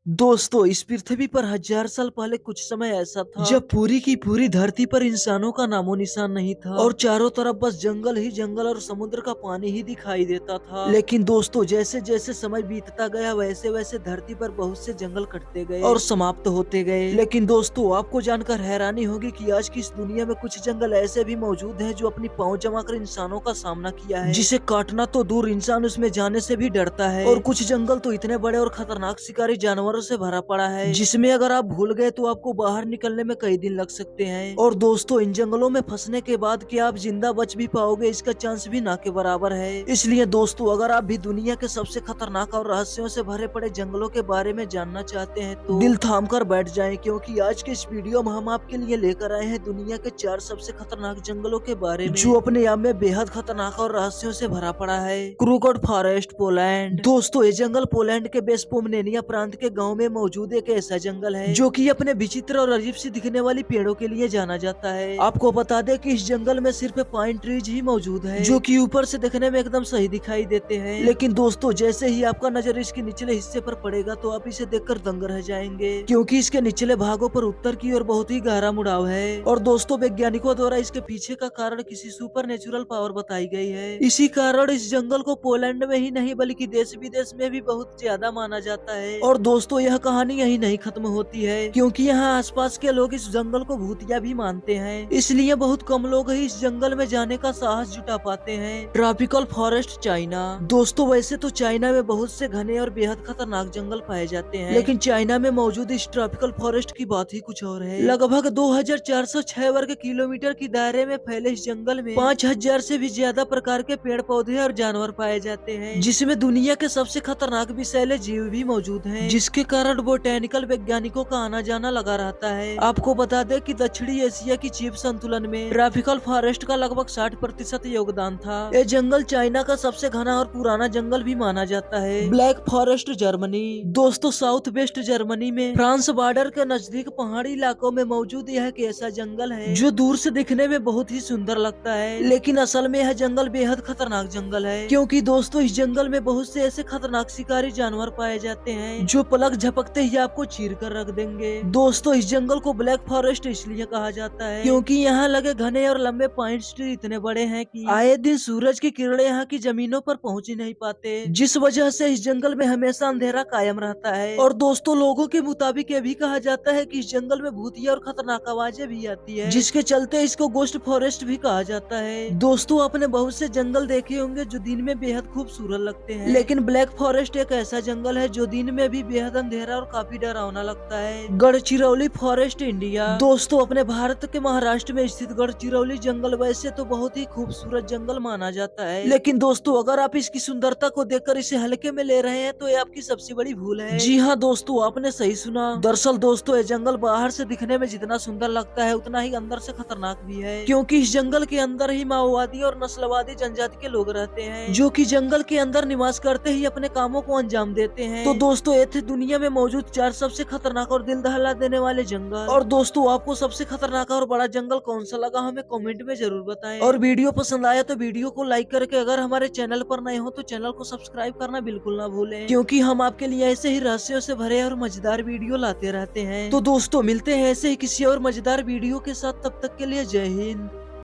दोस्तों, इस पृथ्वी पर हजार साल पहले कुछ समय ऐसा था जब पूरी की पूरी धरती पर इंसानों का नामो निशान नहीं था और चारों तरफ बस जंगल ही जंगल और समुद्र का पानी ही दिखाई देता था। लेकिन दोस्तों, जैसे जैसे समय बीतता गया वैसे वैसे धरती पर बहुत से जंगल कटते गए और समाप्त होते गए। लेकिन दोस्तों, आपको जानकर हैरानी होगी कि आज की इस दुनिया में कुछ जंगल ऐसे भी मौजूद है जो अपनी पाँव जमाकर इंसानों का सामना किया है, जिसे काटना तो दूर इंसान उसमें जाने से भी डरता है। और कुछ जंगल तो इतने बड़े और खतरनाक शिकारी जानवरों से भरा पड़ा है जिसमें अगर आप भूल गए तो आपको बाहर निकलने में कई दिन लग सकते हैं। और दोस्तों, इन जंगलों में फंसने के बाद कि आप जिंदा बच भी पाओगे इसका चांस भी ना के बराबर है। इसलिए दोस्तों, अगर आप भी दुनिया के सबसे खतरनाक और रहस्यों से भरे पड़े जंगलों के बारे में जानना चाहते हैं तो दिल थाम कर बैठ जाएं, क्योंकि आज के इस वीडियो में हम आपके लिए लेकर आए हैं दुनिया के 4 सबसे खतरनाक जंगलों के बारे में जो अपने आप में बेहद खतरनाक और रहस्यों से भरा पड़ा है। क्रूगोड फॉरेस्ट, पोलैंड। दोस्तों, ये जंगल पोलैंड के बेस पोमनेनिया प्रांत के गांव में मौजूद एक ऐसा जंगल है जो कि अपने विचित्र और अजीब सी दिखने वाली पेड़ों के लिए जाना जाता है। आपको बता दें कि इस जंगल में सिर्फ पाइन ट्रीज ही मौजूद है जो कि ऊपर से देखने में एकदम सही दिखाई देते हैं। लेकिन दोस्तों, जैसे ही आपका नजर इसके निचले हिस्से पर पड़ेगा तो आप इसे देखकर दंग रह जाएंगे, क्योंकि इसके निचले भागों पर उत्तर की ओर बहुत ही गहरा मुड़ाव है। और दोस्तों, वैज्ञानिकों द्वारा इसके पीछे का कारण किसी सुपर नेचुरल पावर बताई गई है। इसी कारण इस जंगल को पोलैंड में ही नहीं बल्कि देश विदेश में भी बहुत ज्यादा माना जाता है। और दोस्तों, यह कहानी यही नहीं खत्म होती है, क्योंकि यहाँ आसपास के लोग इस जंगल को भूतिया भी मानते हैं। इसलिए बहुत कम लोग ही इस जंगल में जाने का साहस जुटा पाते हैं। Tropical forest, China. दोस्तों, वैसे तो चाइना में बहुत से घने और बेहद खतरनाक जंगल पाए जाते हैं, लेकिन चाइना में मौजूद इस ट्रॉपिकल फॉरेस्ट की बात ही कुछ और है। लगभग 2406 वर्ग किलोमीटर की दायरे में फैले इस जंगल में 5000 से भी ज्यादा प्रकार के पेड़ पौधे और जानवर पाए जाते हैं, जिसमें दुनिया के सबसे खतरनाक विषैले जीव भी मौजूद हैं, जिसके कारण बोटेनिकल वैज्ञानिकों का आना जाना लगा रहता है। आपको बता दें कि दक्षिणी एशिया की जीव संतुलन में ट्रॉपिकल फॉरेस्ट का लगभग 60% योगदान था। ये जंगल चाइना का सबसे घना और पुराना जंगल भी माना जाता है। Black forest, Germany. दोस्तों, साउथ वेस्ट जर्मनी में फ्रांस बॉर्डर के नजदीक पहाड़ी इलाकों में मौजूद यह एक ऐसा जंगल है जो दूर से दिखने में बहुत ही सुंदर लगता है, लेकिन असल में यह जंगल बेहद खतरनाक जंगल है, क्योंकि दोस्तों इस जंगल में बहुत से ऐसे खतरनाक शिकारी जानवर पाए जाते हैं जो पलक झपकते ही आपको चीर कर रख देंगे। दोस्तों, इस जंगल को ब्लैक फॉरेस्ट इसलिए कहा जाता है क्योंकि यहाँ लगे घने और लंबे पाइन ट्री इतने बड़े हैं कि आए दिन सूरज की किरणें यहाँ की जमीनों पर पहुँच ही नहीं पाते, जिस वजह से इस जंगल में हमेशा अंधेरा कायम रहता है। और दोस्तों, लोगों के मुताबिक ये भी कहा जाता है कि इस जंगल में भूतिया और खतरनाक आवाजें भी आती है, जिसके चलते इसको गोस्ट फॉरेस्ट भी कहा जाता है। दोस्तों, आपने बहुत से जंगल देखे होंगे जो दिन में बेहद खूबसूरत लगते हैं, लेकिन ब्लैक फॉरेस्ट एक ऐसा जंगल है जो दिन में भी बेहद अंधेरा और काफी डरावना लगता है। Gadchiroli forest, India. दोस्तों, अपने भारत के महाराष्ट्र में स्थित गढ़चिरौली जंगल वैसे तो बहुत ही खूबसूरत जंगल माना जाता है, लेकिन दोस्तों अगर आप इसकी सुंदरता को देखकर इसे हल्के में ले रहे हैं तो ये आपकी सबसे बड़ी भूल है। जी हाँ दोस्तों, आपने सही सुना। दरअसल दोस्तों, ये जंगल बाहर से दिखने में जितना सुंदर लगता है उतना ही अंदर से खतरनाक भी है, क्योंकि इस जंगल के अंदर ही माओवादी और नस्लवादी जनजाति के लोग रहते हैं जो कि जंगल के अंदर निवास करते ही अपने कामों को अंजाम देते हैं। तो दोस्तों, ये थे दुनिया में मौजूद 4 सबसे खतरनाक और दिल दहला देने वाले जंगल। और दोस्तों, आपको सबसे खतरनाक और बड़ा जंगल कौन सा लगा हमें कमेंट में जरूर बताएं। और वीडियो पसंद आया तो वीडियो को लाइक करके अगर हमारे चैनल पर नए हो तो चैनल को सब्सक्राइब करना बिल्कुल ना भूलें, क्योंकि हम आपके लिए ऐसे ही रहस्यों से भरे और मजेदार वीडियो लाते रहते हैं। तो दोस्तों, मिलते हैं ऐसे ही किसी और मजेदार वीडियो के साथ, तब तक के लिए जय हिंद।